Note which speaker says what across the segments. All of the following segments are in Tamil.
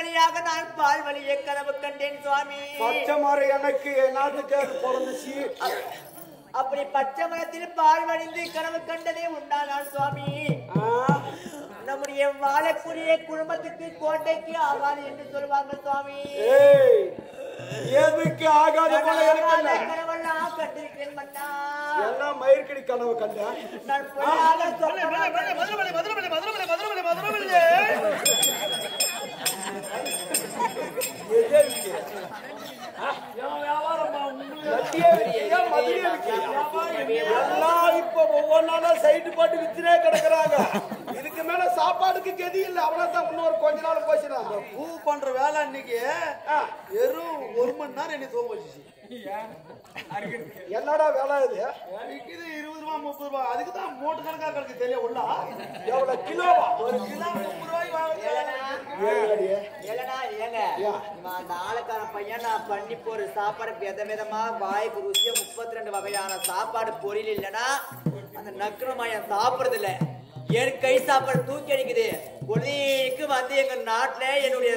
Speaker 1: வழியாக நான் பால் வழியை கனவு கண்டேன் சுவாமி.
Speaker 2: பச்சை மரம் எனக்கு நாட்டுக்கு பிறந்துச்சு.
Speaker 1: அப்படி பச்சை மரத்தில் பால் வழிந்து கனவு கண்டதே உண்டானால் சுவாமி. நம்முடைய வாழக்கூடிய குடும்பத்துக்கு கோட்டைக்கு ஆகாது என்று சொல்வாங்க சுவாமி.
Speaker 2: எதுக்கு ஆகாத
Speaker 1: கனவெல்லாம் கண்டிருக்கிறேன் மன்னா.
Speaker 2: எல்லாம் மயிர்கடி கனவு கண்டேன்.
Speaker 1: நான் பொய்யாக
Speaker 2: இப்ப ஒவ்வொன்னா சைட்டு போட்டு வித்துனே கிடக்குறாங்க. இதுக்கு மேல சாப்பாடுக்கு கெதி இல்ல. அவ்வளவுதான். இன்னொரு கொஞ்ச நாள் போச்சுனா
Speaker 3: பூ பண்ற வேலை அன்னைக்கு வெறும் 1 மணி நேரம் என்ன தூங்க வச்சு.
Speaker 2: என்னடா வேலை இது?
Speaker 3: இது 20 ரூபா 30 ரூபா. அதுக்கு தான் மூட்டை கணக்கா கிடக்கு. தெரிய உள்ள
Speaker 2: எவ்வளவு கிலோவா?
Speaker 3: 1 கிலோ 30 ரூபாய் வாங்குறேன்.
Speaker 1: அந்த ஆளுக்கான பையன் நான் பண்ணி போற சாப்பாடு விதமா வாய்க்கு ருசியா 32 வகையான சாப்பாடு பொரியல் இல்லைன்னா அந்த நக்கரமாயன் சாப்பிடுறது இல்ல. என் கை சாப்பாடு தூக்கி அடிக்குது. பொழுதுக்கு வந்து எங்க நாட்டுல என்னுடைய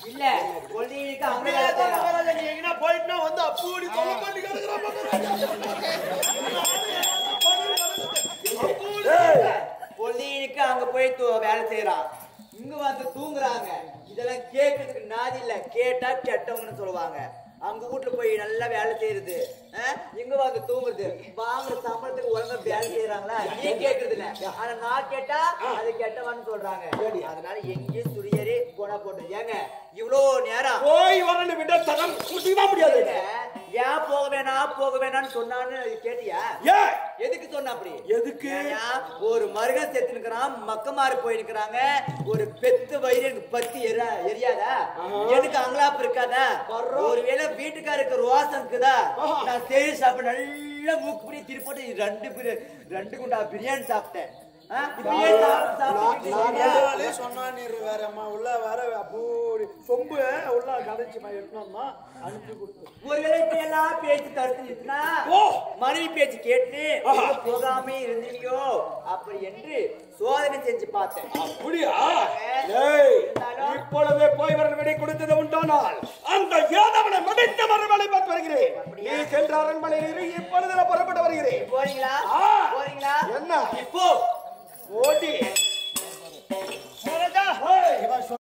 Speaker 1: இல்ல பொழுதுக்கு
Speaker 3: எங்கன்னா போயிட்டுனா வந்து அப்படி சொல்ல
Speaker 1: பொழுதுக்கு அங்க போய் வேலை செய்யறான். இங்க வந்து தூங்குறாங்க. இதெல்லாம் கேட்கறதுக்கு நாதி இல்ல. கேட்டா கெட்டவங்கன்னு சொல்லுவாங்க. அங்க வீட்டுல போய் நல்லா வேலை செய்யறது, இங்க வந்து தூங்குறது, வாங்குற சம்பளத்துக்கு ஒழுங்கா வேலை செய்யறாங்களா? நீ கேக்குறது இல்ல. ஆனா நான் கேட்டா அது கெட்டவான்னு சொல்றாங்க. அதனால எங்கேயும் சுடியறி போனா போட்டு ஏங்க இவ்வளவு நேரம்
Speaker 2: போய் வரணும் விட தரம் கூட்டிதான் முடியாது.
Speaker 1: ஏன் போக வேணாம்னு சொன்னான்னு கேட்டியா? எதுக்கு சொன்ன அப்படி?
Speaker 2: எதுக்கு?
Speaker 1: ஒரு மருகன் செத்துனுக்குறான், மக்கமாறு போயிருக்கிறாங்க. ஒரு பெத்து வயிறு பத்தி எரியாதா? எனக்கு அங்கலாப்பு இருக்காதா? ஒருவேளை வீட்டுக்காருக்கு ரோசம் இருக்குதா? நான் சரி சாப்பிட நல்லா மூக்கு பிடி திருப்பி 2 குண்டா பிரியாணி சாப்பிட்டேன்.
Speaker 3: சொன்னா உள்ள வேற சொம்பு உள்ள கடைச்சி எடுத்தோம்னா அனுப்பி கொடுத்து
Speaker 1: ஒருவேளை இப்ப எல்லாம் பேச்சு தடுத்துனா மனைவி பேச்சு கேட்டு போகாம இருந்தீங்களோ அப்படி என்று சோதனை செஞ்சு பார்த்தேன்.
Speaker 2: அப்படியா? இப்பொழுதே போய் வர விடை கொடுத்தது உண்டானால் அந்த யாதவனை மடித்த மறுமலை பார்த்து வருகிறேன். நீ சென்ற அரண்மனையில்